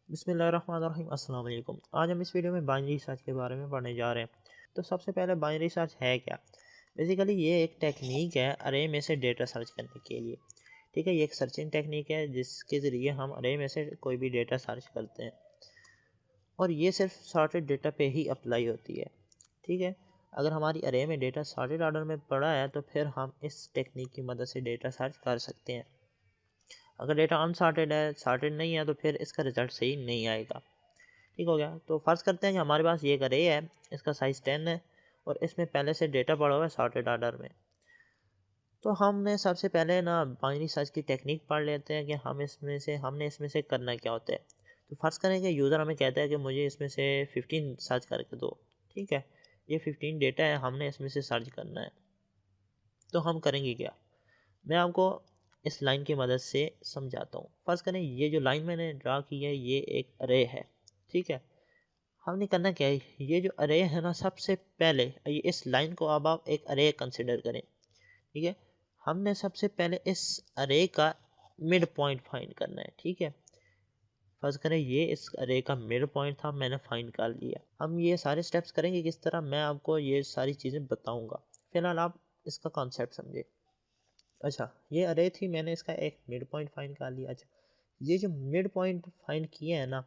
बिस्मिल्लाहिर्रहमानिर्रहीम अस्सलाम वालेकुम। आज हम इस वीडियो में बाइनरी सर्च के बारे में पढ़ने जा रहे हैं। तो सबसे पहले बाइनरी सर्च है क्या? बेसिकली ये एक टेक्निक है अरे में से डेटा सर्च करने के लिए। ठीक है, ये एक सर्चिंग टेक्निक है जिसके ज़रिए हम अरे में से कोई भी डेटा सर्च करते हैं और ये सिर्फ सॉर्टेड डेटा पे ही अप्लाई होती है। ठीक है, अगर हमारी अरे में डेटा सॉर्टेड ऑर्डर में पड़ा है तो फिर हम इस टेक्निक की मदद से डेटा सर्च कर सकते हैं। अगर डेटा अनसॉर्टेड है, सॉर्टेड नहीं है, तो फिर इसका रिज़ल्ट सही नहीं आएगा। ठीक हो गया। तो फ़र्ज़ करते हैं कि हमारे पास ये एक अरे है, इसका साइज़ 10 है और इसमें पहले से डेटा पड़ा हुआ है सॉर्टेड ऑर्डर में। तो हमने सबसे पहले ना बाइनरी सर्च की टेक्निक पढ़ लेते हैं कि हमने इसमें से करना क्या होता है। तो फ़र्ज़ करें कि यूज़र हमें कहता है कि मुझे इसमें से 15 सर्च करके दो। ठीक है, ये 15 डेटा है, हमने इसमें से सर्च करना है। तो हम करेंगे क्या? मैं आपको इस लाइन की मदद से समझाता हूँ। फ़र्ज़ करें ये जो लाइन मैंने ड्रा की है ये एक अरे है। ठीक है, हमने करना क्या है, ये जो अरे है ना, सबसे पहले ये इस लाइन को अब आप एक अरे कंसिडर करें। ठीक है, हमने सबसे पहले इस अरे का मिड पॉइंट फाइंड करना है। ठीक है, फर्ज करें ये इस अरे का मिड पॉइंट था, मैंने फाइंड कर लिया। हम ये सारे स्टेप्स करेंगे किस तरह, मैं आपको ये सारी चीज़ें बताऊंगा। फिलहाल आप इसका कॉन्सेप्ट समझे। अच्छा, ये अरे थी, मैंने इसका एक मिड पॉइंट फाइंड कर लिया। अच्छा, ये जो मिड पॉइंट फाइंड किया है ना,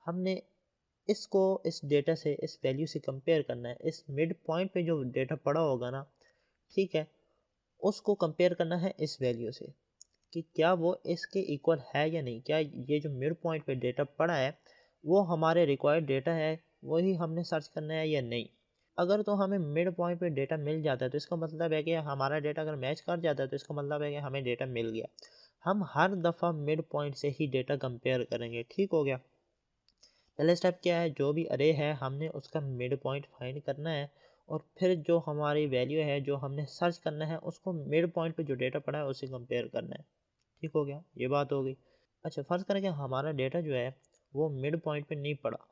हमने इसको इस डेटा से, इस वैल्यू से कंपेयर करना है। इस मिड पॉइंट पे जो डेटा पड़ा होगा ना, ठीक है, उसको कंपेयर करना है इस वैल्यू से कि क्या वो इसके इक्वल है या नहीं। क्या ये जो मिड पॉइंट पे डेटा पड़ा है वो हमारे रिक्वायर्ड डेटा है, वही हमने सर्च करना है या नहीं। अगर तो हमें मिड पॉइंट पे डेटा मिल जाता है तो इसका मतलब है कि हमारा डेटा अगर मैच कर जाता है तो इसका मतलब है कि हमें डेटा मिल गया। हम हर दफ़ा मिड पॉइंट से ही डेटा कंपेयर करेंगे। ठीक हो गया। पहले स्टेप क्या है, जो भी अरे है हमने उसका मिड पॉइंट फाइंड करना है और फिर जो हमारी वैल्यू है जो हमने सर्च करना है उसको मिड पॉइंट पे जो डेटा पड़ा है उससे कंपेयर करना है। ठीक हो गया, ये बात हो गई। अच्छा, फ़र्ज़ करें कि हमारा डेटा जो है वो मिड पॉइंट पे नहीं पड़ा।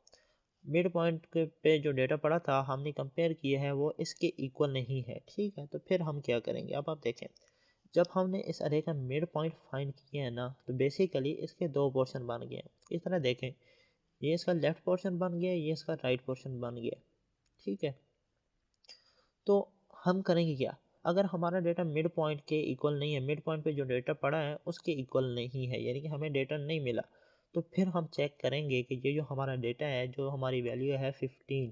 मिड पॉइंट के पे जो डेटा पड़ा था हमने कंपेयर किया है वो इसके इक्वल नहीं है। ठीक है, तो फिर हम क्या करेंगे, अब आप देखें। जब हमने इस अरे का मिड पॉइंट फाइंड किया है ना, तो बेसिकली इसके दो पोर्शन बन गए हैं। इस तरह देखें, ये इसका लेफ़्ट पोर्शन बन गया, ये इसका राइट पोर्शन बन गया। ठीक है, तो हम करेंगे क्या, अगर हमारा डेटा मिड पॉइंट के इक्वल नहीं है, मिड पॉइंट पे जो डेटा पड़ा है उसके इक्वल नहीं है, यानी कि हमें डेटा नहीं मिला, तो फिर हम चेक करेंगे कि ये जो हमारा डेटा है, जो हमारी वैल्यू है 15,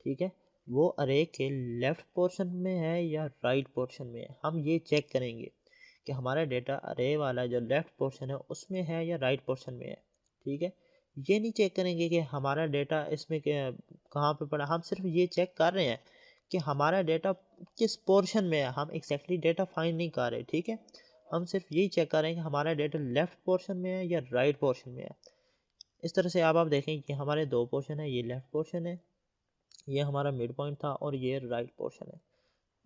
ठीक है, वो अरे के लेफ़्ट पोर्शन में है या राइट पोर्शन में है। हम ये चेक करेंगे कि हमारा डेटा अरे वाला जो लेफ़्ट पोर्शन है उसमें है या राइट पोर्शन में है। ठीक है, ये नहीं चेक करेंगे कि हमारा डेटा इसमें कहाँ पे पड़ा, हम सिर्फ ये चेक कर रहे हैं कि हमारा डेटा किस पोर्शन में है। हम एग्जैक्टली डेटा फाइंड नहीं कर रहे। ठीक है, हम सिर्फ यही चेक कर रहे हैं कि हमारा डेटा लेफ़्ट पोर्शन में है या राइट पोर्शन में है। इस तरह से अब आप देखें कि हमारे दो पोर्शन है, ये लेफ़्ट पोर्शन है, ये हमारा मिड पॉइंट था और ये राइट पोर्शन है।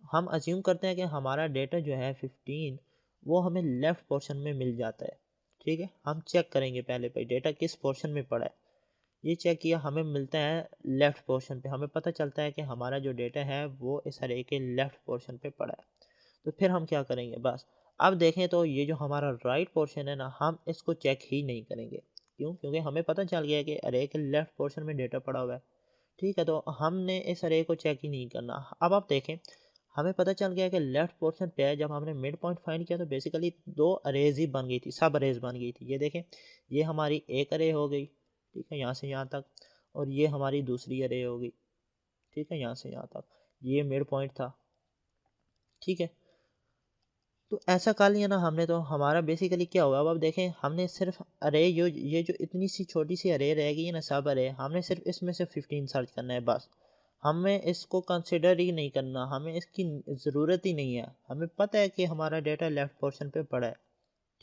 हम अज्यूम करते हैं कि हमारा डेटा जो है 15 वो हमें लेफ़्ट पोर्शन में मिल जाता है। ठीक है, हम चेक करेंगे पहले भाई डेटा किस पोर्शन में पड़ा है। ये चेक किया, हमें मिलता है लेफ़्ट पोर्शन पे। हमें पता चलता है कि हमारा जो डेटा है वो इस अरे के लेफ़्ट पोर्शन पे पड़ा है। तो फिर हम क्या करेंगे, बस अब देखें तो ये जो हमारा राइट पोर्शन है ना, हम इसको चेक ही नहीं करेंगे। क्यों? क्योंकि हमें पता चल गया है कि अरे के लेफ़्ट पोर्शन में डेटा पड़ा हुआ है। ठीक है, तो हमने इस अरे को चेक ही नहीं करना। अब आप देखें, हमें पता चल गया कि लेफ़्ट पोर्शन पे है। जब हमने मिड पॉइंट फाइंड किया तो बेसिकली 2 अरेज़ ही बन गई थी, सब अरेज़ बन गई थी। ये देखें, ये हमारी एक अरे हो गई, ठीक है, यहाँ से यहाँ तक, और ये हमारी दूसरी अरे हो गई, ठीक है, यहाँ से यहाँ तक। ये मिड पॉइंट था, ठीक है। तो ऐसा कर लिया ना हमने, तो हमारा बेसिकली क्या होगा, अब आप देखें, हमने सिर्फ अरे जो ये जो इतनी सी छोटी सी अरे रह गई है ना, सब अरे, हमने सिर्फ इसमें से 15 सर्च करना है बस। हमें इसको कंसिडर ही नहीं करना, हमें इसकी ज़रूरत ही नहीं है। हमें पता है कि हमारा डेटा लेफ़्ट पोर्शन पे पड़ा है।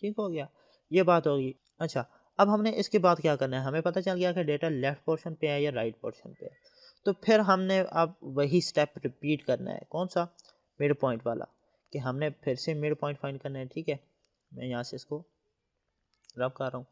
ठीक हो गया, ये बात होगी। अच्छा, अब हमने इसके बाद क्या करना है, हमें पता चल गया कि डेटा लेफ़्ट पोर्शन पे है या राइट पोर्शन पे है। तो फिर हमने अब वही स्टेप रिपीट करना है। कौन सा? मिड पॉइंट वाला, कि हमने फिर से मिड पॉइंट फाइंड करना है। ठीक है, मैं यहाँ से इसको रब कर रहा हूँ।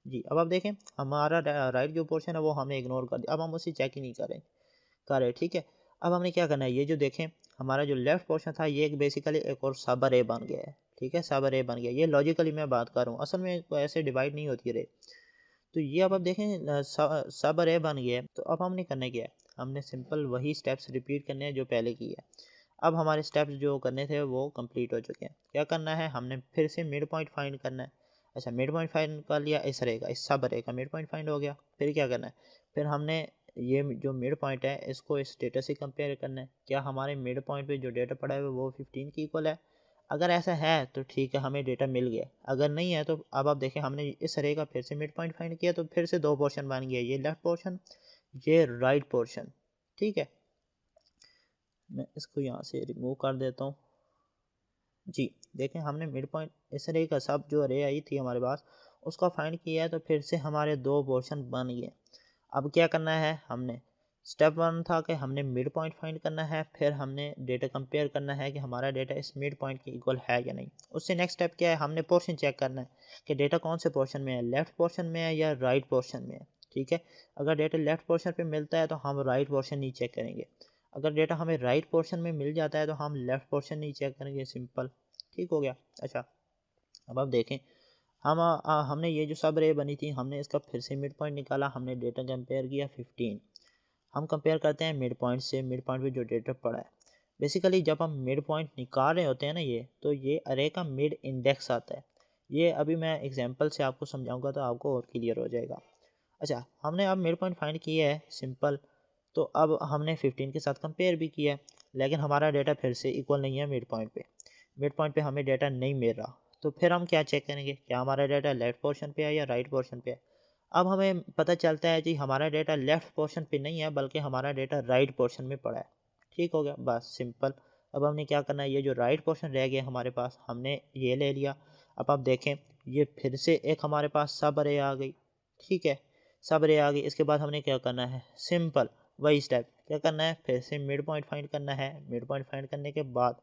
जी, अब आप देखें, हमारा राइट जो पोर्शन है वो हमने इग्नोर कर दिया। अब हम उसे चेक ही नहीं कर रहे। ठीक है, अब हमने क्या करना है, ये जो देखें, हमारा जो लेफ़्ट पोर्शन था ये एक बेसिकली एक और सब अरे बन गया है। ठीक है, सब अरे बन गया। ये लॉजिकली मैं बात कर रहा हूँ, असल में ऐसे डिवाइड नहीं होती अरे। तो ये अब आप देखें सब अरे बन गया है। तो अब हमने करना क्या है, हमने सिंपल वही स्टेप्स रिपीट करने हैं जो पहले किए हैं। अब हमारे स्टेप्स जो करने थे वो कंप्लीट हो चुके हैं। क्या करना है, हमने फिर से मिड पॉइंट फाइंड करना है। अच्छा, मिड पॉइंट फाइंड कर लिया, इस रहेगा, इस सब रहेगा मिड पॉइंट फाइंड हो गया। फिर क्या करना है, फिर हमने ये जो मिड पॉइंट है इसको इस डेटा से कंपेयर करना है। क्या हमारे मिड पॉइंट पे जो डेटा पड़ा है वो 15 की इक्वल है? अगर ऐसा है तो ठीक है, हमें डेटा मिल गया। अगर नहीं है तो अब आप देखें, हमने इस अरे का फिर से मिड पॉइंट फाइंड किया तो फिर से दो पोर्शन बन गया, ये लेफ्ट पोर्शन, ये राइट पोर्शन। ठीक है, मैं इसको यहाँ से रिमूव कर देता हूँ। जी, देखें हमने मिड पॉइंट इस अरे का सब जो अरे आई थी हमारे पास उसका फाइंड किया है, तो फिर से हमारे दो पोर्शन बन गए। अब क्या करना है, हमने स्टेप वन था कि हमने मिड पॉइंट फाइंड करना है, फिर हमने डेटा कंपेयर करना है कि हमारा डेटा इस मिड पॉइंट के इक्वल है या नहीं। उससे नेक्स्ट स्टेप क्या है, हमने पोर्शन चेक करना है कि डेटा कौन से पोर्शन में है, लेफ्ट पोर्शन में है या राइट पोर्शन में है। ठीक है, अगर डेटा लेफ्ट पोर्शन पे मिलता है तो हम राइट पोर्शन नहीं चेक करेंगे। अगर डेटा हमें राइट पोर्शन में मिल जाता है तो हम लेफ्ट पोर्शन नहीं चेक करेंगे, सिंपल। ठीक हो गया। अच्छा, अब आप देखें, हमने ये जो सब रे बनी थी हमने इसका फिर से मिड पॉइंट निकाला, हमने डेटा कंपेयर किया 15। हम कंपेयर करते हैं मिड पॉइंट से, मिड पॉइंट पे जो डेटा पड़ा है। बेसिकली जब हम मिड पॉइंट निकाल रहे होते हैं ना, ये तो ये अरे का मिड इंडेक्स आता है। ये अभी मैं एग्जांपल से आपको समझाऊंगा तो आपको और क्लियर हो जाएगा। अच्छा, हमने अब मिड पॉइंट फाइंड किया है, सिंपल। तो अब हमने 15 के साथ कंपेयर भी किया है, लेकिन हमारा डेटा फिर से इक्वल नहीं है मिड पॉइंट पे। मिड पॉइंट पे हमें डेटा नहीं मिल रहा। तो फिर हम क्या चेक करेंगे, क्या हमारा डेटा लेफ्ट पोर्शन पे है या राइट पोर्शन पे है? अब हमें पता चलता है जी हमारा डेटा लेफ्ट पोर्शन पे नहीं है, बल्कि हमारा डेटा राइट पोर्शन में पड़ा है। ठीक हो गया, बस सिंपल। अब हमने क्या करना है, ये जो राइट पोर्शन रह गया हमारे पास हमने ये ले लिया। अब आप देखें, ये फिर से एक हमारे पास सब अरे आ गई। ठीक है, सब अरे आ गई। इसके बाद हमने क्या करना है, सिंपल वही स्टेप। क्या करना है, फिर से मिड पॉइंट फाइंड करना है। मिड पॉइंट फाइंड करने के बाद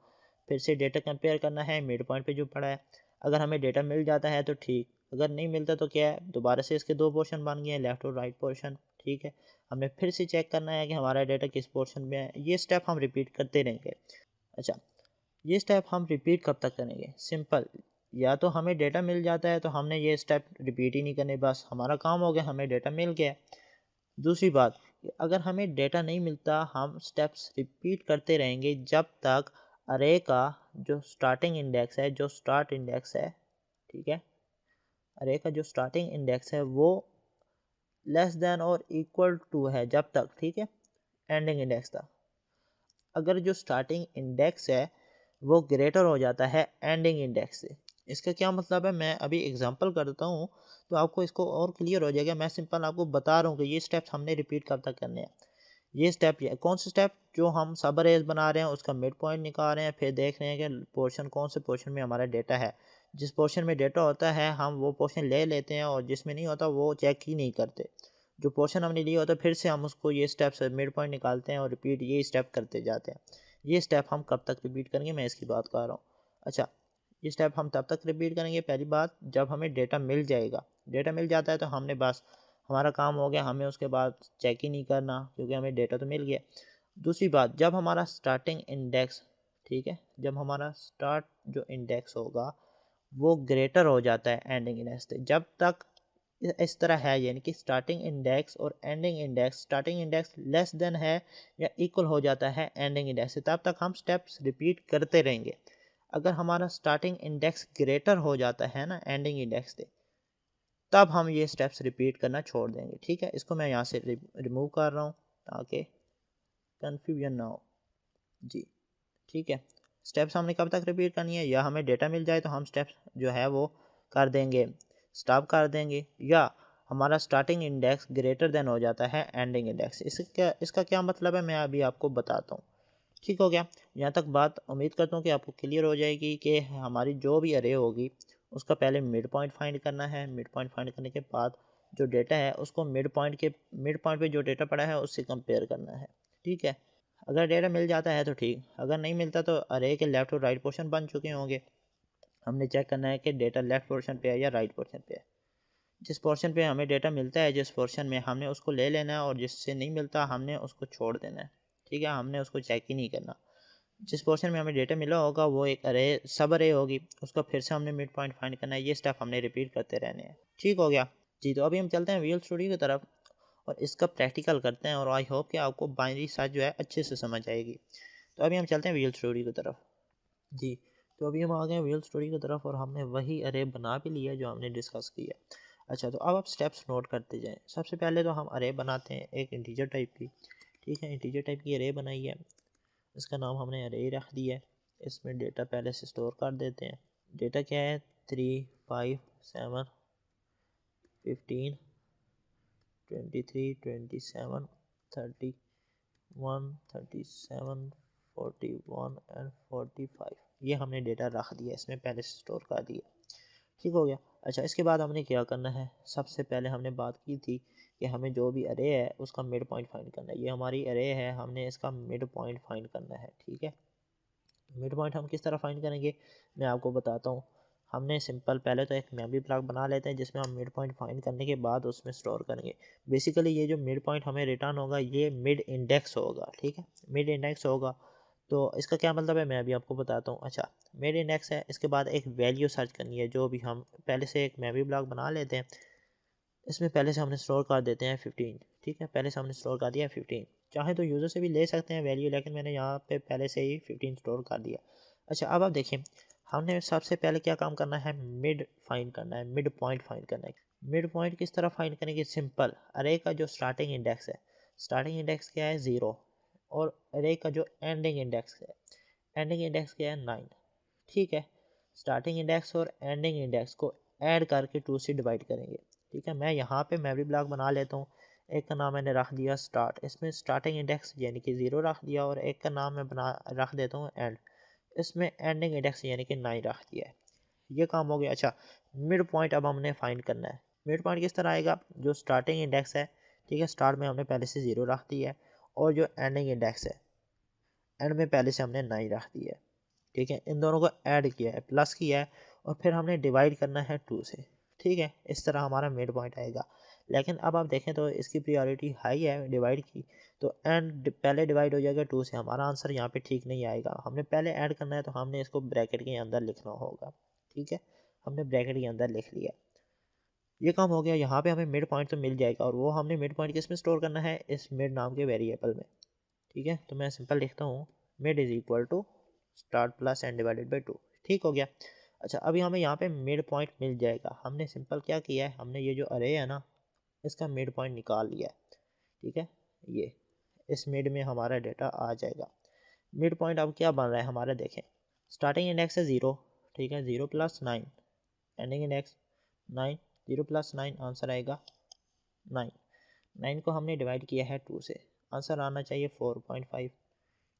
फिर से डेटा कंपेयर करना है मिड पॉइंट पे जो पड़ा है। अगर हमें डेटा मिल जाता है तो ठीक, अगर नहीं मिलता तो क्या है, दोबारा से इसके दो पोर्शन बन गए हैं, लेफ्ट और राइट पोर्शन। ठीक है, हमने फिर से चेक करना है कि हमारा डेटा किस पोर्शन में है। ये स्टेप हम रिपीट करते रहेंगे। अच्छा, ये स्टेप हम रिपीट कब तक करेंगे, सिंपल। या तो हमें डेटा मिल जाता है तो हमने ये स्टेप रिपीट ही नहीं करने, बस हमारा काम हो गया, हमें डेटा मिल गया। दूसरी बात, अगर हमें डेटा नहीं मिलता हम स्टेप्स रिपीट करते रहेंगे जब तक अरे का जो स्टार्टिंग इंडेक्स है, जो स्टार्ट इंडेक्स है, ठीक है, अरे का जो स्टार्टिंग इंडेक्स है वो लेस देन और इक्वल टू है जब तक, ठीक है, एंडिंग इंडेक्स था। अगर जो स्टार्टिंग इंडेक्स है वो ग्रेटर हो जाता है एंडिंग इंडेक्स से। इसका क्या मतलब है, मैं अभी एग्जांपल करता हूँ तो आपको इसको और क्लियर हो जाएगा। मैं सिंपल आपको बता रहा हूँ कि ये स्टेप्स हमने रिपीट कब तक करने हैं। ये स्टेप, ये कौन से स्टेप, जो हम सब अरेज बना रहे हैं उसका मिड पॉइंट निकाल रहे हैं, फिर देख रहे हैं कि पोर्शन कौन से पोर्शन में हमारा डेटा है। जिस पोर्शन में डेटा होता है हम वो पोर्शन ले लेते हैं, और जिसमें नहीं होता वो चेक ही नहीं करते। जो पोर्शन हमने लिया होता है फिर से हम उसको ये स्टेप्स मिड पॉइंट निकालते हैं और रिपीट ये स्टेप करते जाते हैं। ये स्टेप हम कब तक रिपीट करेंगे, मैं इसकी बात कर रहा हूँ। अच्छा, ये स्टेप हम तब तक रिपीट करेंगे, पहली बात जब हमें डेटा मिल जाएगा। डेटा मिल जाता है तो हमने बस, हमारा काम हो गया, हमें उसके बाद चेक ही नहीं करना क्योंकि हमें डेटा तो मिल गया। दूसरी बात, जब हमारा स्टार्टिंग इंडेक्स, ठीक है, जब हमारा स्टार्ट जो इंडेक्स होगा वो ग्रेटर हो जाता है एंडिंग इंडेक्स से। जब तक इस तरह है, यानी कि स्टार्टिंग इंडेक्स और ending index, starting index less than है या इक्वल हो जाता है एंडिंग इंडेक्स से, तब तक हम स्टेप्स रिपीट करते रहेंगे। अगर हमारा स्टार्टिंग इंडेक्स ग्रेटर हो जाता है ना एंडिंग इंडेक्स से, तब हम ये स्टेप्स रिपीट करना छोड़ देंगे। ठीक है, इसको मैं यहाँ से रिमूव कर रहा हूँ ताकि कन्फ्यूजन ना हो। जी, ठीक है। स्टेप्स हमने कब तक रिपीट करनी है, या हमें डेटा मिल जाए तो हम स्टेप्स जो है वो कर देंगे, स्टॉप कर देंगे, या हमारा स्टार्टिंग इंडेक्स ग्रेटर देन हो जाता है एंडिंग इंडेक्स। इसका क्या मतलब है मैं अभी आपको बताता हूँ। ठीक हो गया, यहाँ तक बात उम्मीद करता हूँ कि आपको क्लियर हो जाएगी कि हमारी जो भी अरे होगी उसका पहले मिड पॉइंट फाइंड करना है। मिड पॉइंट फाइंड करने के बाद जो डेटा है उसको मिड पॉइंट पे जो डेटा पड़ा है उससे कंपेयर करना है। ठीक है, अगर डेटा मिल जाता है तो ठीक, अगर नहीं मिलता तो अरे के लेफ्ट और राइट पोर्शन बन चुके होंगे। हमने चेक करना है कि डेटा लेफ्ट पोर्शन पे है या राइट पोर्शन पे है। जिस पोर्शन पे हमें डेटा मिलता है, जिस पोर्शन में, हमने उसको ले लेना है, और जिससे नहीं मिलता हमने उसको छोड़ देना है। ठीक है, हमने उसको चेक ही नहीं करना। जिस पोर्शन में हमें डेटा मिला होगा वो एक अरे सब अरे होगी, उसका फिर से हमने मिड पॉइंट फाइंड करना है। ये स्टेप हमने रिपीट करते रहने हैं। ठीक हो गया जी। तो अभी हम चलते हैं विजुअल स्टूडियो की तरफ और इसका प्रैक्टिकल करते हैं और आई होप कि आपको बाइनरी सर्च जो है अच्छे से समझ आएगी। तो अभी हम चलते हैं विजुअल स्टूडियो की तरफ जी। तो अभी हम आ गए विजुअल स्टूडियो की तरफ और हमने वही अरे बना भी लिया जो हमने डिस्कस किया। अच्छा, तो अब आप स्टेप्स नोट करते जाएं। सबसे पहले तो हम अरे बनाते हैं एक इंटीजर टाइप की। ठीक है, इंटीजर टाइप की अरे बनाई है, इसका नाम हमने अरे रख दिया है। इसमें डेटा पहले से स्टोर कर देते हैं। डेटा क्या है, 3, 5, 7, 15, 23, 27, 31, 37, 41 एंड 45। ये हमने डेटा रख दिया, इसमें पहले से स्टोर कर दिया। ठीक हो गया। अच्छा, इसके बाद हमने क्या करना है, सबसे पहले हमने बात की थी कि हमें जो भी अरे है उसका मिड पॉइंट फाइंड करना है। ये हमारी अरे है, हमने इसका मिड पॉइंट फाइंड करना है। ठीक है, मिड पॉइंट हम किस तरह फाइंड करेंगे मैं आपको बताता हूँ। हमने सिंपल पहले तो एक मेमोरी ब्लॉक बना लेते हैं जिसमें हम मिड पॉइंट फाइंड करने के बाद उसमें स्टोर करेंगे। बेसिकली ये जो मिड पॉइंट हमें रिटर्न होगा ये मिड इंडेक्स होगा। ठीक है, मिड इंडेक्स होगा। तो इसका क्या मतलब है मैं अभी आपको बताता हूँ। अच्छा, मिड इंडेक्स है, इसके बाद एक वैल्यू सर्च करनी है जो भी हम पहले से एक मेमोरी ब्लॉक बना लेते हैं। इसमें पहले से हमने स्टोर कर देते हैं 15। ठीक है, पहले से हमने स्टोर कर दिया 15। चाहे तो यूज़र से भी ले सकते हैं वैल्यू, लेकिन मैंने यहाँ पे पहले से ही 15 स्टोर कर दिया। अच्छा, अब आप देखिए हमने सबसे पहले क्या काम करना है, मिड फाइंड करना है, मिड पॉइंट फाइंड करना है। मिड पॉइंट किस तरह फाइंड करेंगे, सिंपल अरे का जो स्टार्टिंग इंडेक्स है, स्टार्टिंग इंडेक्स क्या है 0, और अरे का जो एंडिंग इंडेक्स है, एंडिंग इंडेक्स क्या है 9। ठीक है, स्टार्टिंग इंडेक्स और एंडिंग इंडेक्स को ऐड करके 2 से डिवाइड करेंगे। ठीक है, मैं यहाँ पे मेमोरी ब्लॉक बना लेता हूँ। एक का नाम मैंने रख दिया स्टार्ट, इसमें स्टार्टिंग इंडेक्स यानी कि 0 रख दिया, और एक का नाम मैं बना रख देता हूँ एंड, इसमें एंडिंग इंडेक्स यानी कि 9 रख दिया है। ये काम हो गया। अच्छा, मिड पॉइंट अब हमने फाइंड करना है। मिड पॉइंट किस तरह आएगा, जो स्टार्टिंग इंडेक्स है, ठीक है, स्टार्ट में हमने पहले से 0 रख दिया है, और जो एंडिंग इंडेक्स है एंड में पहले से हमने 9 रख दिया है। ठीक है, इन दोनों को ऐड किया है, प्लस किया है, और फिर हमने डिवाइड करना है 2 से। ठीक है, इस तरह हमारा मिड पॉइंट आएगा। लेकिन अब आप देखें तो इसकी प्रायोरिटी हाई है डिवाइड की, तो एंड पहले डिवाइड हो जाएगा 2 से, हमारा आंसर यहाँ पे ठीक नहीं आएगा। हमने पहले ऐड करना है तो हमने इसको ब्रैकेट के अंदर लिखना होगा। ठीक है, हमने ब्रैकेट के अंदर लिख लिया। ये काम हो गया। यहाँ पे हमें मिड पॉइंट तो मिल जाएगा, और वो हमने मिड पॉइंट किस में स्टोर करना है, इस मिड नाम के वेरिएबल में। ठीक है, तो मैं सिंपल लिखता हूँ mid is equal to start plus end divided by 2। ठीक हो गया। अच्छा, अभी हमें यहाँ पे मिड पॉइंट मिल जाएगा। हमने सिंपल क्या किया है, हमने ये जो अरे है ना, इसका मिड पॉइंट निकाल लिया है। ठीक है, ये इस मिड में हमारा डेटा आ जाएगा। मिड पॉइंट अब क्या बन रहा है हमारा, देखें, स्टार्टिंग इंडेक्स है 0। ठीक है, 0 plus 9, ending index 9, 0 plus 9 answer आएगा 9। 9 को हमने डिवाइड किया है 2 से, आंसर आना चाहिए 4.5।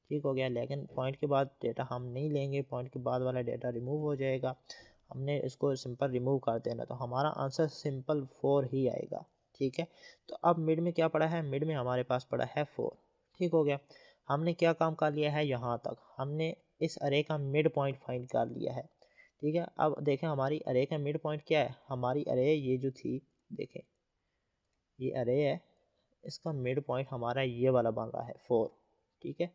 ठीक हो गया। लेकिन पॉइंट के बाद डेटा हम नहीं लेंगे, पॉइंट के बाद वाला डेटा रिमूव हो जाएगा, हमने इसको सिंपल रिमूव कर देना, तो हमारा आंसर सिंपल 4 ही आएगा। ठीक है, तो अब मिड में क्या पड़ा है, मिड में हमारे पास पड़ा है 4। ठीक हो गया। हमने क्या काम कर लिया है, यहाँ तक हमने इस अरे का मिड पॉइंट फाइंड कर लिया है। ठीक है, अब देखें हमारी अरे का मिड पॉइंट क्या है, हमारी अरे ये जो थी, देखें ये अरे है, इसका मिड पॉइंट हमारा ये वाला बन रहा है 4। ठीक है,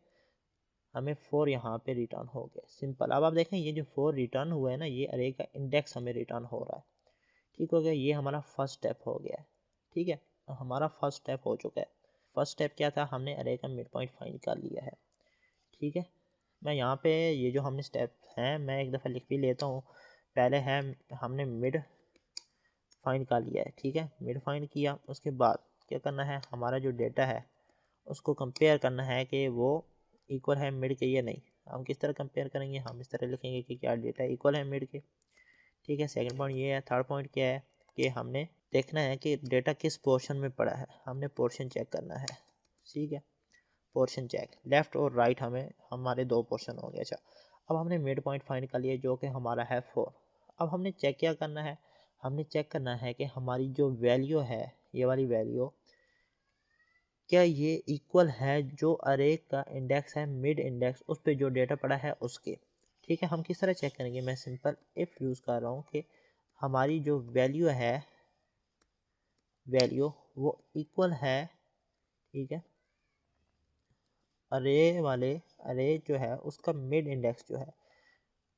हमें 4 यहाँ पे रिटर्न हो गया, सिंपल। अब आप देखें ये जो 4 रिटर्न हुआ है ना, ये अरे का इंडेक्स हमें रिटर्न हो रहा है। ठीक हो गया, ये हमारा फर्स्ट स्टेप हो गया है। ठीक है, हमारा फर्स्ट स्टेप हो चुका है। फर्स्ट स्टेप क्या था, हमने अरे का मिड पॉइंट फाइंड कर लिया है। ठीक है, मैं यहाँ पे ये जो हमने स्टेप हैं मैं एक दफ़ा लिख भी लेता हूँ। पहले है हमने मिड फाइंड कर लिया है। ठीक है, मिड फाइंड किया, उसके बाद क्या करना है, हमारा जो डेटा है उसको कंपेयर करना है कि वो इक्वल है मिड के या नहीं। हम किस तरह कंपेयर करेंगे, हम इस तरह लिखेंगे कि क्या डेटा इक्वल है मिड के। ठीक है, सेकंड पॉइंट ये है। थर्ड पॉइंट क्या है कि हमने देखना है कि डेटा किस पोर्शन में पड़ा है, हमने पोर्शन चेक करना है। ठीक है, पोर्शन चेक, लेफ्ट और राइट हमें हमारे 2 पोर्शन हो गए। अच्छा, अब हमने मिड पॉइंट फाइंड कर लिया जो कि हमारा है 4। अब हमने चेक क्या करना है, हमने चेक करना है कि हमारी जो वैल्यू है, ये वाली वैल्यू, क्या ये इक्वल है जो अरे का इंडेक्स है मिड इंडेक्स, उस पर जो डेटा पड़ा है उसके। ठीक है, हम किस तरह चेक करेंगे, मैं सिंपल इफ़ यूज़ कर रहा हूँ कि हमारी जो वैल्यू है, वैल्यू वो इक्वल है, ठीक है, अरे जो है उसका मिड इंडेक्स जो है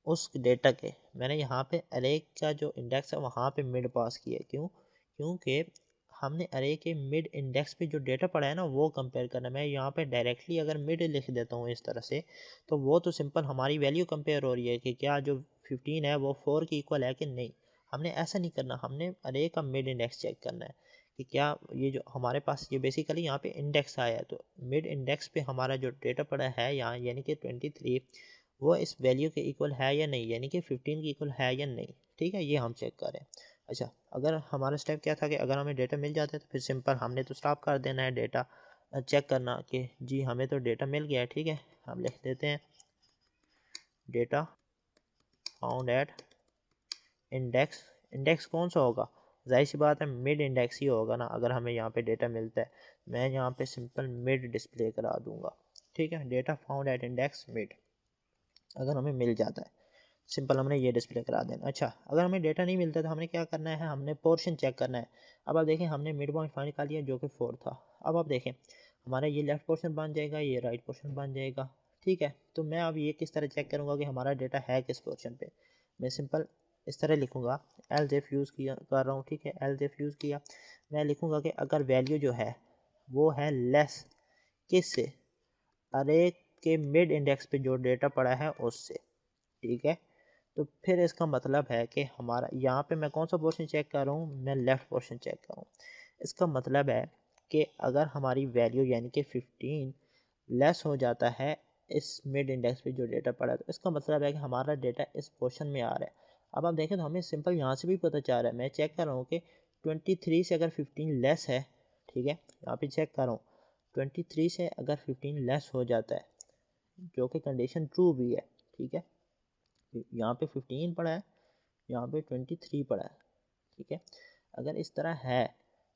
उस डेटा के, मैंने यहाँ पे अरे का जो इंडेक्स है वहाँ पे मिड पास किया। क्यों? क्योंकि हमने अरे के मिड इंडेक्स पे जो डेटा पड़ा है ना वो कंपेयर करना है। मैं यहाँ पे डायरेक्टली अगर मिड लिख देता हूँ इस तरह से, तो वो तो सिंपल हमारी वैल्यू कंपेयर हो रही है कि क्या जो 15 है वो 4 की इक्वल है कि नहीं। हमने ऐसा नहीं करना, हमने अरे का मिड इंडेक्स चेक करना है कि क्या ये जो हमारे पास ये बेसिकली यहाँ पे इंडेक्स आया है, तो मिड इंडेक्स पे हमारा जो डेटा पड़ा है यहाँ यानी कि 23 वो इस वैल्यू के इक्वल है या नहीं, यानी कि 15 की इक्वल है या नहीं। ठीक है, ये हम चेक करें। अच्छा, अगर हमारा स्टेप क्या था कि अगर हमें डेटा मिल जाता है तो फिर सिंपल हमने तो स्टॉप कर देना है डेटा चेक करना कि जी हमें तो डेटा मिल गया है। ठीक है, हम लिख देते हैं data found at index. Index कौन सा होगा? जाहिर सी बात है मिड इंडेक्स ही होगा ना, अगर हमें यहाँ पे डेटा मिलता है। मैं यहाँ पे सिंपल मिड डिस्प्ले करा दूंगा। ठीक है, data found at index mid अगर हमें मिल जाता है, सिंपल हमने ये डिस्प्ले करा देना। अच्छा, अगर हमें डेटा नहीं मिलता तो हमने क्या करना है, हमने पोर्शन चेक करना है। अब आप देखें हमने मिड पॉइंट फाइंड कर लिया जो कि 4 था। अब आप देखें हमारा ये लेफ्ट पोर्शन बन जाएगा, ये राइट पोर्शन बन जाएगा। ठीक है, तो मैं अब ये किस तरह चेक करूँगा कि हमारा डेटा है किस पोर्शन पे। मैं सिंपल इस तरह लिखूँगा, एल्स यूज़ किया कर रहा हूँ। ठीक है, एल्स यूज़ किया, मैं लिखूँगा कि अगर वैल्यू जो है वो है लेस किस से, अरे के मिड इंडेक्स पे जो डेटा पड़ा है उससे। ठीक है, तो फिर इसका मतलब है कि हमारा यहाँ पे मैं कौन सा पोर्शन चेक कर रहा हूँ, मैं लेफ़्ट पोर्शन चेक कर रहा हूँ। इसका मतलब है कि अगर हमारी वैल्यू यानी कि 15 लेस हो जाता है इस मिड इंडेक्स पे जो डेटा पड़ा है, तो इसका मतलब है कि हमारा डेटा इस पोर्शन में आ रहा है। अब आप देखें तो हमें सिंपल यहाँ से भी पता चल रहा है। मैं चेक कर रहा हूँ कि 23 से अगर 15 लेस है, ठीक है, यहाँ पे चेक कर रहा हूँ 23 से अगर 15 लेस हो जाता है, जो कि कंडीशन ट्रू भी है। ठीक है, यहाँ पे 15 पड़ा है, यहाँ पे 23 पड़ा है। ठीक है, अगर इस तरह है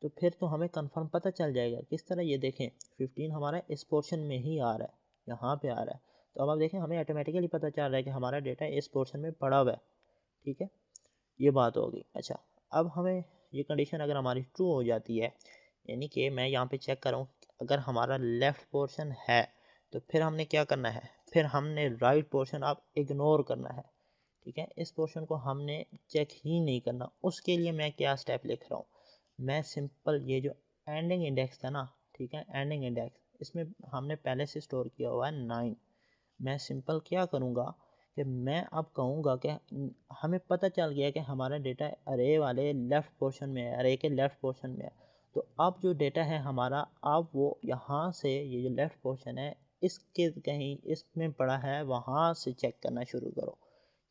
तो फिर तो हमें कंफर्म पता चल जाएगा। किस तरह, ये देखें 15 हमारा इस पोर्शन में ही आ रहा है, यहाँ पे आ रहा है। तो अब आप देखें हमें ऑटोमेटिकली पता चल रहा है कि हमारा डेटा इस पोर्शन में पड़ा हुआ है। ठीक है, ये बात होगी। अच्छा, अब हमें ये कंडीशन अगर हमारी ट्रू हो जाती है, यानी कि मैं यहाँ पे चेक कर रहा हूँ अगर हमारा लेफ़्ट पोर्शन है, तो फिर हमने क्या करना है, फिर हमने राइट पोर्शन अब इग्नोर करना है। ठीक है, इस पोर्शन को हमने चेक ही नहीं करना। उसके लिए मैं क्या स्टेप लिख रहा हूँ, मैं सिंपल ये जो एंडिंग इंडेक्स था ना, ठीक है, एंडिंग इंडेक्स इसमें हमने पहले से स्टोर किया हुआ है 9। मैं सिंपल क्या करूँगा कि मैं अब कहूँगा कि हमें पता चल गया कि हमारा डेटा अरे वाले लेफ़्ट पोर्शन में है, अरे के लेफ़्ट पोर्शन में है। तो अब जो डेटा है हमारा, अब वो यहाँ से ये जो लेफ़्ट पोर्शन है इसके कहीं इसमें पड़ा है, वहाँ से चेक करना शुरू करो।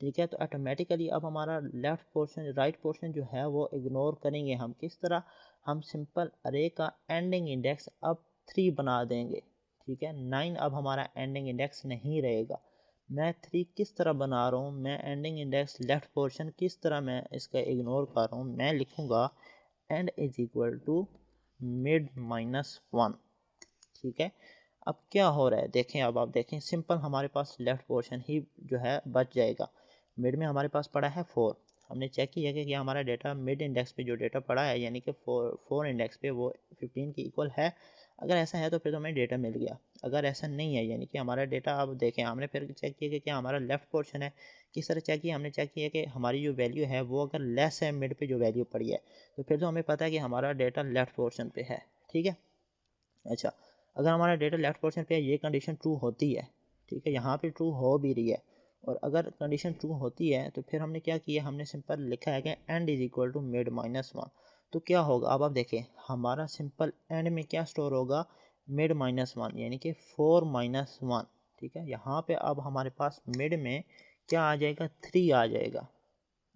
ठीक है, तो ऑटोमेटिकली अब हमारा लेफ़्ट पोर्शन राइट पोर्शन जो है वो इग्नोर करेंगे हम। किस तरह, हम सिंपल अरे का एंडिंग इंडेक्स अब 3 बना देंगे। ठीक है, 9 अब हमारा एंडिंग इंडेक्स नहीं रहेगा। मैं 3 किस तरह बना रहा हूँ, मैं एंडिंग इंडेक्स लेफ़्ट पोर्शन किस तरह मैं इसका इग्नोर कर रहा हूँ, मैं लिखूँगा end is equal to mid -1। ठीक है, अब क्या हो रहा है देखें, अब आप देखें सिंपल हमारे पास लेफ़्ट पोर्शन ही जो है बच जाएगा। मिड में हमारे पास पड़ा है 4। हमने चेक किया कि हमारा डेटा मिड इंडेक्स पे जो डेटा पड़ा है यानी कि 4 इंडेक्स पे वो 15 की इक्वल है। अगर ऐसा है तो फिर तो हमें डेटा मिल गया। अगर ऐसा नहीं है यानी कि हमारा डेटा, अब देखें हमने फिर चेक किया कि क्या हमारा लेफ़्ट पोर्शन है। किस तरह चेक किया, हमने चेक किया कि हमारी जो वैल्यू है वो अगर लेस है मिड पे जो वैल्यू पड़ी है, तो फिर तो हमें पता है कि हमारा डेटा लेफ़्ट पोर्शन पे है। ठीक है, अच्छा, अगर हमारा डेटा लेफ्ट पोर्शन पे है, ये कंडीशन ट्रू होती है। ठीक है, यहाँ पे ट्रू हो भी रही है। और अगर कंडीशन ट्रू होती है तो फिर हमने क्या किया, हमने सिंपल लिखा है कि end is equal to mid -1। तो क्या होगा, अब आप देखें हमारा सिंपल एंड में क्या स्टोर होगा, मिड -1 यानी कि 4 -1। ठीक है, यहाँ पे अब हमारे पास मिड में क्या आ जाएगा, 3 आ जाएगा।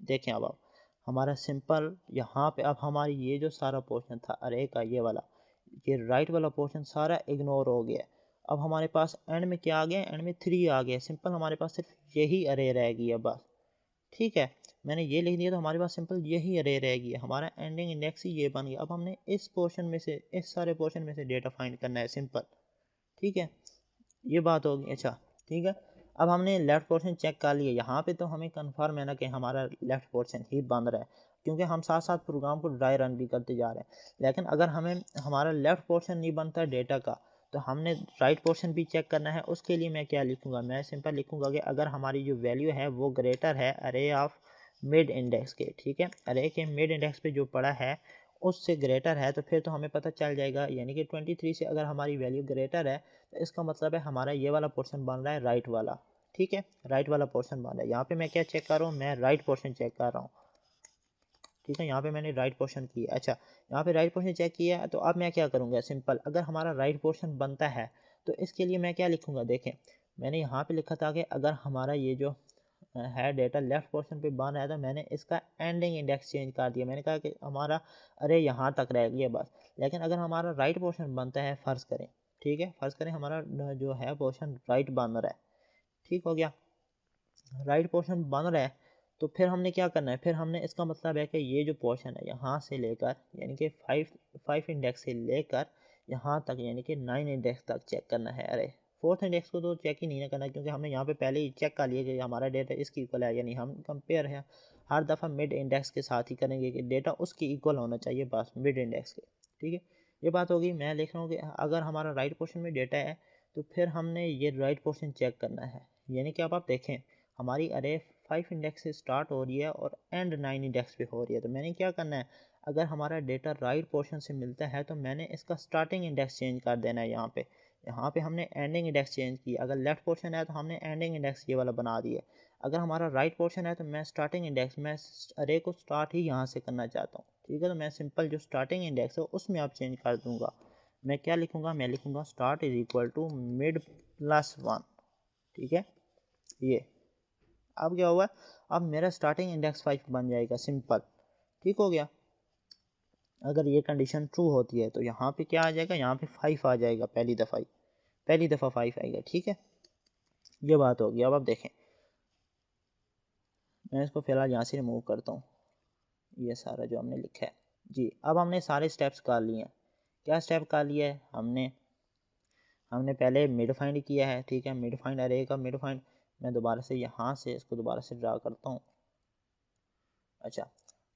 देखें अब आप हमारा सिंपल यहाँ पे अब हमारी ये जो सारा पोर्शन था अरे का, ये वाला, ये राइट वाला पोर्शन सारा इग्नोर हो गया। अब हमारे पास एंड में क्या आ गया, एंड में 3 आ गया। सिंपल हमारे पास सिर्फ यही अरे रह गई बस। ठीक है, मैंने ये लिख दिया तो हमारे पास सिंपल यही अरे रह गया, हमारा एंडिंग इंडेक्स ही ये बन गया। अब हमने इस पोर्शन में से, इस सारे पोर्शन में से डेटा फाइंड करना है सिंपल। ठीक है, ये बात होगी। अच्छा, ठीक है, अब हमने लेफ़्ट पोर्शन चेक कर लिया। यहाँ पे तो हमें कंफर्म है ना कि हमारा लेफ़्ट पोर्शन ही बन रहा है, क्योंकि हम साथ साथ प्रोग्राम को ड्राई रन भी करते जा रहे हैं। लेकिन अगर हमें हमारा लेफ़्ट पोर्शन नहीं बनता डेटा का, तो हमने राइट पोर्शन भी चेक करना है। उसके लिए मैं क्या लिखूँगा, मैं सिंपल लिखूँगा कि अगर हमारी जो वैल्यू है वो ग्रेटर है अरे ऑफ मिड इंडेक्स के, ठीक है, अरे के मिड इंडेक्स पे जो पड़ा है उससे ग्रेटर है, तो फिर तो हमें पता चल जाएगा, यानी कि 23 से अगर हमारी वैल्यू ग्रेटर है तो इसका मतलब है हमारा ये वाला पोर्शन बन रहा है राइट वाला, ठीक है, राइट वाला पोर्शन बन रहा है। यहाँ पे मैं क्या चेक कर रहा हूँ, मैं राइट पोर्शन चेक कर रहा हूँ, ठीक है, यहाँ पे मैंने राइट पोर्शन किया। अच्छा, यहाँ पे राइट पोर्शन चेक किया, तो अब मैं क्या करूँगा, सिंपल अगर हमारा राइट पोर्शन बनता है तो इसके लिए मैं क्या लिखूँगा, देखें मैंने यहाँ पे लिखा था कि अगर हमारा ये जो है डेटा लेफ्ट पोर्शन पे बन रहा है तो मैंने इसका एंडिंग इंडेक्स चेंज कर दिया, मैंने कहा कि हमारा अरे यहाँ तक रह गया बस। लेकिन अगर हमारा राइट पोर्शन बनता है, फ़र्ज़ करें, ठीक है, फ़र्ज़ करें हमारा जो है पोर्शन राइट बन रहा है, ठीक हो गया, राइट पोर्शन बन रहा है, तो फिर हमने क्या करना है, फिर हमने इसका मतलब है कि ये जो पोर्शन है यहाँ से लेकर, यानी कि फाइव इंडेक्स से लेकर यहाँ तक, यानी कि 9 इंडेक्स तक चेक करना है। अरे फोर्थ इंडेक्स को तो चेक ही नहीं ना करना, क्योंकि हमने यहाँ पे पहले ही चेक कर लिया कि हमारा डेटा इसकी इक्वल है, यानी हम कंपेयर है हर दफ़ा मिड इंडेक्स के साथ ही करेंगे कि डेटा उसकी इक्वल होना चाहिए बस, मिड इंडेक्स के, ठीक है। ये बात होगी। मैं लिख रहा हूँ कि अगर हमारा राइट पोर्शन में डेटा है तो फिर हमने ये राइट पोर्शन चेक करना है, यानी कि अब आप देखें हमारी अरे 5 इंडेक्स से स्टार्ट हो रही है और एंड 9 इंडेक्स पे हो रही है, तो मैंने क्या करना है, अगर हमारा डेटा राइट पोर्शन से मिलता है तो मैंने इसका स्टार्टिंग इंडेक्स चेंज कर देना है। यहाँ पे हमने एंडिंग इंडेक्स चेंज किया। अगर लेफ्ट पोर्शन है तो हमने एंडिंग इंडेक्स ये वाला बना दिया। अगर हमारा राइट पोर्शन है तो मैं स्टार्टिंग इंडेक्स, मैं अरे को स्टार्ट ही यहाँ से करना चाहता हूँ, ठीक है, तो मैं सिंपल जो स्टार्टिंग इंडेक्स है उसमें आप चेंज कर दूँगा। मैं क्या लिखूँगा, मैं लिखूँगा start is equal to mid plus 1, ठीक है। ये अब क्या हुआ, अब मेरा स्टार्टिंग इंडेक्स 5 बन जाएगा, सिंपल, ठीक हो गया। अगर ये कंडीशन ट्रू होती है तो यहाँ पे क्या आ जाएगा, यहाँ पे 5 आ जाएगा, पहली दफ़ा 5 आएगा, ठीक है। ये बात होगी। अब आप देखें, मैं इसको फ़िलहाल यहाँ से रिमूव करता हूँ, ये सारा जो हमने लिखा है जी। अब हमने सारे स्टेप्स कर लिए हैं। क्या स्टेप कर लिया है हमने, हमने पहले मिड फाइंड किया है, ठीक है, मिड फाइंड अरे का मिड फाइंड, मैं दोबारा से यहाँ से इसको दोबारा से ड्रा करता हूँ। अच्छा,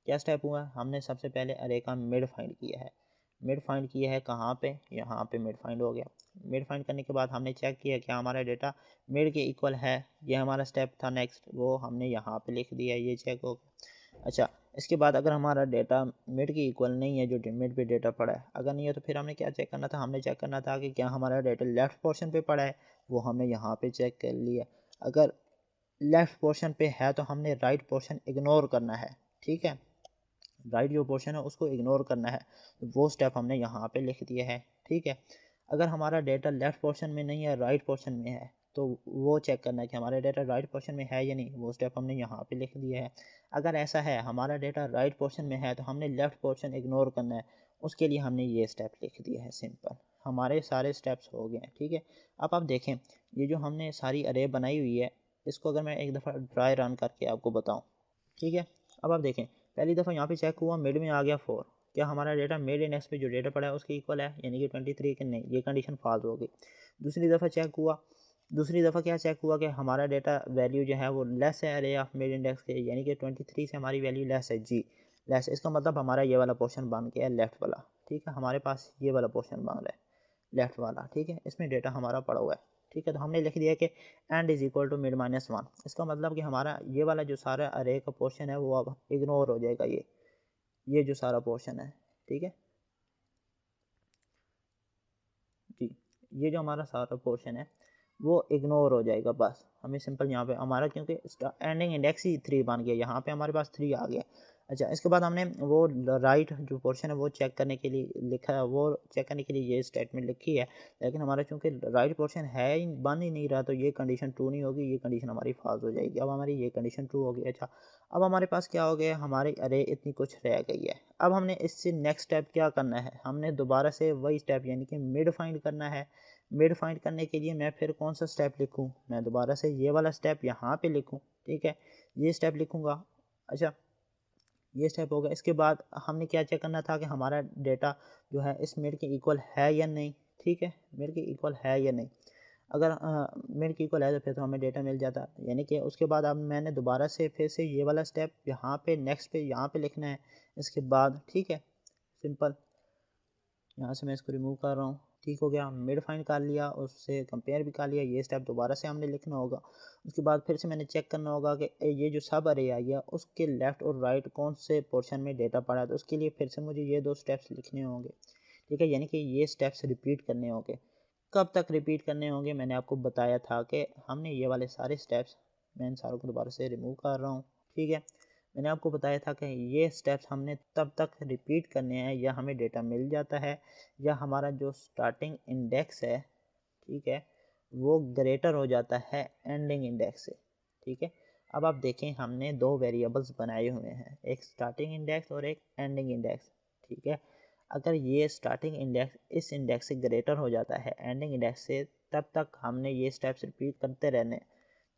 क्या स्टेप हुआ, हमने सबसे पहले अरे का मिड फाइंड किया है। मिड फाइंड किया है कहाँ पे, यहाँ पे मिड फाइंड हो गया। मिड फाइंड करने के बाद हमने चेक किया क्या हमारा डेटा मिड के इक्वल है, ये हमारा स्टेप था नेक्स्ट, वो हमने यहाँ पे लिख दिया, ये चेक हो गया। अच्छा, इसके बाद अगर हमारा डेटा मिड के इक्वल नहीं है, जो मिड पे डेटा पड़ा है, अगर नहीं है तो फिर हमने क्या चेक करना था, हमने चेक करना था कि क्या हमारा डेटा लेफ्ट पोर्शन पे पड़ा है, वो हमने यहाँ पे चेक कर लिया। अगर लेफ्ट पोर्शन पे है तो हमने राइट पोर्शन इग्नोर करना है, ठीक है, राइट जो पोर्शन है उसको इग्नोर करना है, तो वो स्टेप हमने यहाँ पे लिख दिया है, ठीक है। अगर हमारा डेटा लेफ्ट पोर्शन में नहीं है, राइट पोर्शन में है, तो वो चेक करना है कि हमारा डेटा राइट पोर्शन में है या नहीं, वो स्टेप हमने यहाँ पे लिख दिया है। अगर ऐसा है हमारा डेटा राइट पोर्शन में है तो हमने लेफ्ट पोर्शन इग्नोर करना है, उसके लिए हमने ये स्टेप लिख दिया है, सिंपल, हमारे सारे स्टेप्स हो गए हैं, ठीक है। अब आप देखें, ये जो हमने सारी अरे बनाई हुई है, इसको अगर मैं एक दफ़ा ट्राई रन करके आपको बताऊँ, ठीक है। अब आप देखें, पहली दफ़ा यहाँ पे चेक हुआ, मिड में आ गया 4, क्या हमारा डेटा मिड इंडेक्स पे जो डेटा पड़ा है उसके इक्वल है, यानी कि 23 के नहीं, ये कंडीशन फॉल्स हो गई। दूसरी दफ़ा चेक हुआ, दूसरी दफ़ा क्या चेक हुआ कि हमारा डेटा वैल्यू जो है वो लेस है अरे ऑफ मिड इंडेक्स के, यानी कि 23 से हमारी वैल्यू लेस है जी, लेस, इसका मतलब हमारा ये वाला पोर्शन बन गया है लेफ्ट वाला, ठीक है, हमारे पास ये वाला पोर्शन बन रहा है लेफ्ट वाला, ठीक है, इसमें डेटा हमारा पड़ा हुआ है, ठीक है। तो हमने लिख दिया कि end is equal to mid minus 1, इसका मतलब कि हमारा ये वाला जो सारा अरे का पोर्शन है वो अब इग्नोर हो जाएगा, ये जो सारा पोर्शन है, ठीक है जी, ये जो हमारा सारा पोर्शन है वो इग्नोर हो जाएगा, बस हमें सिंपल यहाँ पे हमारा, क्योंकि एंडिंग इंडेक्स ही 3 बन गया, यहाँ पे हमारे पास 3 आ गया। अच्छा, इसके बाद हमने वो राइट जो पोर्शन है वो चेक करने के लिए लिखा है, वो चेक करने के लिए ये स्टेटमेंट लिखी है, लेकिन हमारा चूँकि राइट पोर्शन है ही बन ही नहीं रहा, तो ये कंडीशन ट्रू नहीं होगी, ये कंडीशन हमारी फॉल्स हो जाएगी। अब हमारी ये कंडीशन ट्रू होगी। अच्छा, अब हमारे पास क्या हो गया, हमारी अरे इतनी कुछ रह गई है। अब हमने इससे नेक्स्ट स्टेप क्या करना है, हमने दोबारा से वही स्टेप यानी कि मिड फाइंड करना है। मिड फाइंड करने के लिए मैं फिर कौन सा स्टेप लिखूँ, मैं दोबारा से ये वाला स्टेप यहाँ पे लिखूँ, ठीक है, ये स्टेप लिखूँगा। अच्छा, ये स्टेप हो गया। इसके बाद हमने क्या चेक करना था कि हमारा डेटा जो है इस मिड के इक्वल है या नहीं, ठीक है, मिड के इक्वल है या नहीं। अगर मिड के इक्वल है तो फिर तो हमें डेटा मिल जाता, यानी कि उसके बाद अब मैंने दोबारा से फिर से ये वाला स्टेप यहाँ पे नेक्स्ट पे यहाँ पे लिखना है इसके बाद, ठीक है, सिंपल, यहाँ से मैं इसको रिमूव कर रहा हूँ, ठीक हो गया, मिड फाइंड कर लिया, उससे कंपेयर भी कर लिया, ये स्टेप दोबारा से हमने लिखना होगा। उसके बाद फिर से मैंने चेक करना होगा कि ये जो सब अरे आई है उसके लेफ़्ट और राइट कौन से पोर्शन में डेटा पड़ा है, तो उसके लिए फिर से मुझे ये 2 स्टेप्स लिखने होंगे। ठीक है, यानी कि ये स्टेप्स रिपीट करने होंगे। कब तक रिपीट करने होंगे मैंने आपको बताया था कि हमने ये वाले सारे स्टेप्स, मैं इन सारों को दोबारा से रिमूव कर रहा हूँ। ठीक है, मैंने आपको बताया था कि ये स्टेप्स हमने तब तक रिपीट करने हैं या हमें डेटा मिल जाता है या हमारा जो स्टार्टिंग इंडेक्स है, ठीक है, वो ग्रेटर हो जाता है एंडिंग इंडेक्स से। ठीक है, अब आप देखें हमने 2 वेरिएबल्स बनाए हुए हैं, एक स्टार्टिंग इंडेक्स और एक एंडिंग इंडेक्स। ठीक है, अगर ये स्टार्टिंग इंडेक्स इस इंडेक्स से ग्रेटर हो जाता है एंडिंग इंडेक्स से, तब तक हमने ये स्टेप्स रिपीट करते रहने हैं।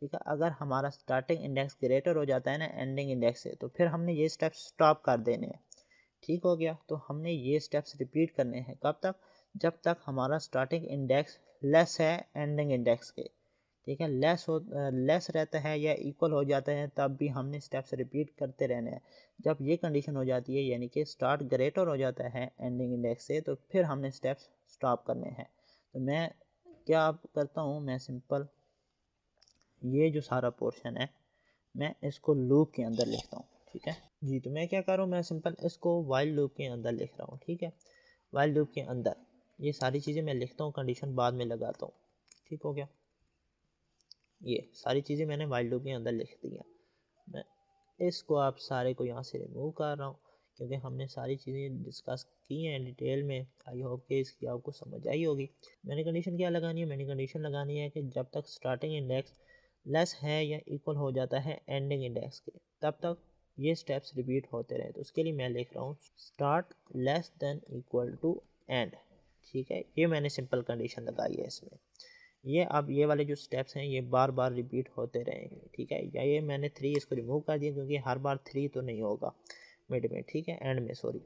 ठीक है, अगर हमारा स्टार्टिंग इंडेक्स ग्रेटर हो जाता है ना एंडिंग इंडेक्स से, तो फिर हमने ये स्टेप्स स्टॉप कर देने हैं। ठीक हो गया, तो हमने ये स्टेप्स रिपीट करने हैं कब तक, जब तक हमारा स्टार्टिंग इंडेक्स लेस है एंडिंग इंडेक्स के। ठीक है, लेस रहता है या इक्वल हो जाता है तब भी हमने स्टेप्स रिपीट करते रहने हैं। जब ये कंडीशन हो जाती है यानी कि स्टार्ट ग्रेटर हो जाता है एंडिंग इंडेक्स से, तो फिर हमने स्टेप्स स्टॉप करने हैं। तो मैं क्या करता हूँ, मैं सिंपल ये जो सारा पोर्शन है मैं इसको लूप के अंदर लिखता हूँ। ठीक है जी, तो मैं क्या कर रहा हूँ, मैं सिंपल इसको वाइल लूप के अंदर लिख रहा हूँ। ठीक है, वाइल लूप के अंदर ये सारी चीज़ें मैं लिखता हूँ, कंडीशन बाद में लगाता हूँ। ठीक हो गया, ये सारी चीज़ें मैंने वाइल लूप के अंदर लिख दी हैं। मैं इसको आप सारे को यहाँ से रिमूव कर रहा हूँ क्योंकि हमने सारी चीज़ें डिस्कस की हैं डिटेल में। आई होप कि इसकी आपको समझ आई होगी। मैंने कंडीशन क्या लगानी है, मैंने कंडीशन लगानी है कि जब तक स्टार्टिंग इंडेक्स लेस है या इक्वल हो जाता है एंडिंग इंडेक्स के, तब तक ये स्टेप्स रिपीट होते रहे। तो उसके लिए मैं लिख रहा हूँ start less than equal to end. ठीक है, ये मैंने सिंपल कंडीशन लगाई है इसमें। ये अब ये वाले जो स्टेप्स हैं ये बार बार रिपीट होते रहेंगे। ठीक है, या ये मैंने 3 इसको रिमूव कर दिया क्योंकि हर बार 3 तो नहीं होगा मिड में। ठीक है, एंड में सॉरी।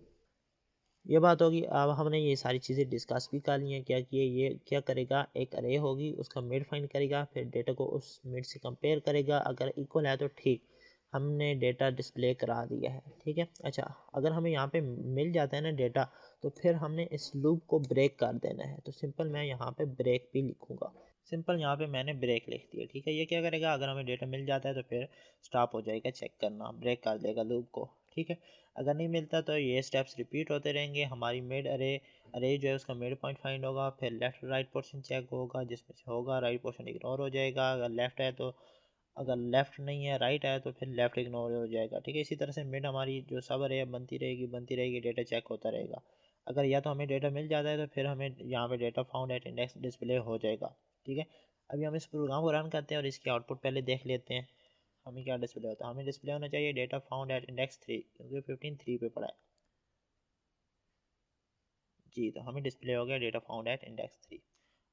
ये बात होगी। अब हमने ये सारी चीज़ें डिस्कस भी कर ली हैं। क्या किए, ये क्या करेगा, एक अरे होगी उसका मिड फाइंड करेगा, फिर डेटा को उस मिड से कंपेयर करेगा, अगर इक्वल है तो ठीक, हमने डेटा डिस्प्ले करा दिया है। ठीक है, अच्छा अगर हमें यहाँ पे मिल जाता है ना डेटा, तो फिर हमने इस लूप को ब्रेक कर देना है। तो सिंपल मैं यहाँ पे ब्रेक भी लिखूँगा। सिंपल यहाँ पे मैंने ब्रेक लिख दिया। ठीक है, ये क्या करेगा, अगर हमें डेटा मिल जाता है तो फिर स्टॉप हो जाएगा, चेक करना, ब्रेक कर देगा लूप को। ठीक है, अगर नहीं मिलता तो ये स्टेप्स रिपीट होते रहेंगे। हमारी मिड अरे अरे जो है उसका मिड पॉइंट फाइंड होगा, फिर लेफ्ट राइट पोर्शन चेक होगा, जिसमें से होगा राइट पोर्शन इग्नोर हो जाएगा। अगर लेफ्ट है तो, अगर लेफ़्ट नहीं है राइट है तो फिर लेफ़्ट इग्नोर हो जाएगा। ठीक है, इसी तरह से मिड हमारी जो सब अरे बनती रहेगी, डेटा चेक होता रहेगा। अगर या तो हमें डेटा मिल जाता है तो फिर हमें यहाँ पे data found at index display हो जाएगा। ठीक है, अभी हम इस प्रोग्राम को रन करते हैं और इसकी आउटपुट पहले देख लेते हैं। हमें क्या डिस्प्ले होता है, हमें डिस्प्ले होना चाहिए डेटा फाउंड एट इंडेक्स 3 क्योंकि 15 3 पे पड़ा है। जी, तो हमें डिस्प्ले हो गया डेटा फाउंड एट इंडेक्स 3।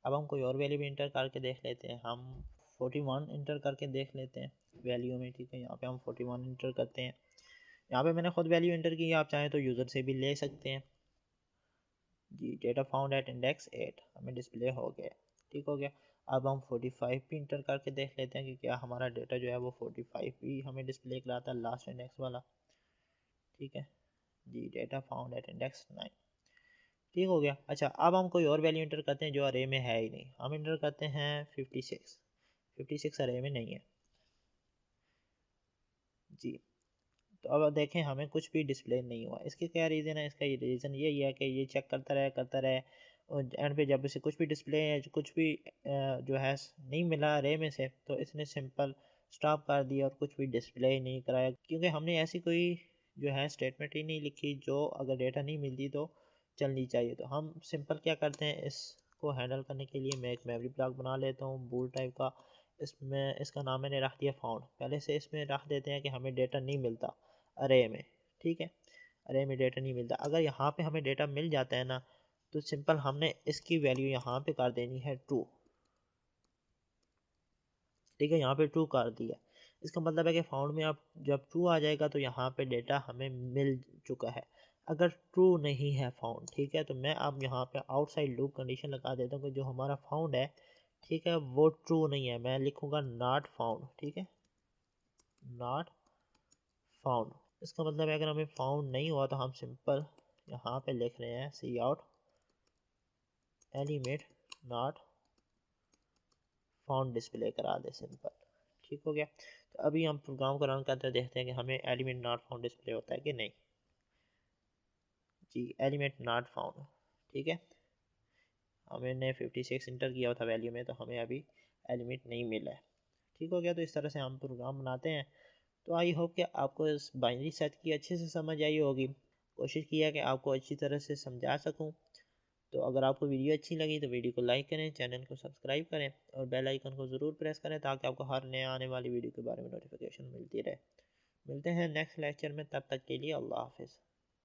अब हम कोई और वैल्यू भी इंटर करके देख लेते हैं। हम 41 इंटर करके देख लेते हैं वैल्यू में। ठीक है, यहाँ पे हम 41 इंटर करते हैं। यहाँ पे मैंने खुद वैल्यू इंटर की है, आप चाहें तो यूज़र से भी ले सकते हैं। जी, डेटा फाउंड एट इंडेक्स 8 हमें डिस्प्ले हो गया। ठीक हो गया, अब हम 45 भी इंटर करके देख लेते हैं कि क्या हमारा डेटा जो है वो 45 भी हमें डिस्प्ले कराता है, लास्ट इंडेक्स वाला। ठीक है जी, डेटा फाउंड एट इंडेक्स 9। ठीक हो गया, अच्छा अब हम कोई और वैल्यू इंटर करते हैं जो अरे में है ही नहीं। हम इंटर करते हैं 56। 56 अरे में नहीं है। जी, तो अब देखें हमें कुछ भी डिस्प्ले नहीं हुआ। इसके क्या रीज़न है, इसका रीज़न यही है कि ये चेक करता रहे और एंड पे जब इसे कुछ भी डिस्प्ले है, कुछ भी जो है नहीं मिला रे में से, तो इसने सिंपल स्टॉप कर दिया और कुछ भी डिस्प्ले ही नहीं कराया क्योंकि हमने ऐसी कोई जो है स्टेटमेंट ही नहीं लिखी जो अगर डेटा नहीं मिलती तो चलनी चाहिए। तो हम सिंपल क्या करते हैं, इसको हैंडल करने के लिए मैं एक मेमोरी ब्लॉक बना लेता हूँ बूल टाइप का। इसमें इसका नाम मैंने रख दिया फाउंड। पहले से इसमें रख देते हैं कि हमें डेटा नहीं मिलता अरे में। ठीक है, अरे में डेटा नहीं मिलता, अगर यहाँ पे हमें डेटा मिल जाता है ना, तो सिंपल हमने इसकी वैल्यू यहाँ पे कर देनी है ट्रू। ठीक है, यहाँ पे ट्रू कर दिया। इसका मतलब है कि फाउंड में अब जब ट्रू आ जाएगा तो यहाँ पे डेटा हमें मिल चुका है। अगर ट्रू नहीं है फाउंड, ठीक है, तो मैं अब यहाँ पे आउटसाइड लूप कंडीशन लगा देता हूँ कि जो हमारा फाउंड है, ठीक है, वो ट्रू नहीं है। मैं लिखूँगा नॉट फाउंड। ठीक है, नॉट फाउंड। इसका मतलब है अगर हमें फाउंड नहीं हुआ तो हम सिंपल यहाँ पे लिख रहे हैं C out element not found display करा दे सिंपल। ठीक हो गया। तो अभी हम प्रोग्राम को रन करते देखते हैं कि हमें एलिमेंट नॉट फाउंड डिस्प्ले होता है कि नहीं। जी एलिमेंट नॉट फाउंड, ठीक है। हमने 56 इंटर किया हुआ था वैल्यू में, तो हमें अभी एलिमेंट नहीं मिला है। ठीक हो गया। तो इस तरह से हम प्रोग्राम बनाते हैं। तो आई होप कि आपको इस बाइनरी सर्च की अच्छे से समझ आई होगी। कोशिश किया कि आपको अच्छी तरह से समझा सकूं। तो अगर आपको वीडियो अच्छी लगी तो वीडियो को लाइक करें, चैनल को सब्सक्राइब करें और बेल आइकन को ज़रूर प्रेस करें ताकि आपको हर नए आने वाली वीडियो के बारे में नोटिफिकेशन मिलती रहे। मिलते हैं नेक्स्ट लेक्चर में, तब तक के लिए अल्लाह हाफिज़।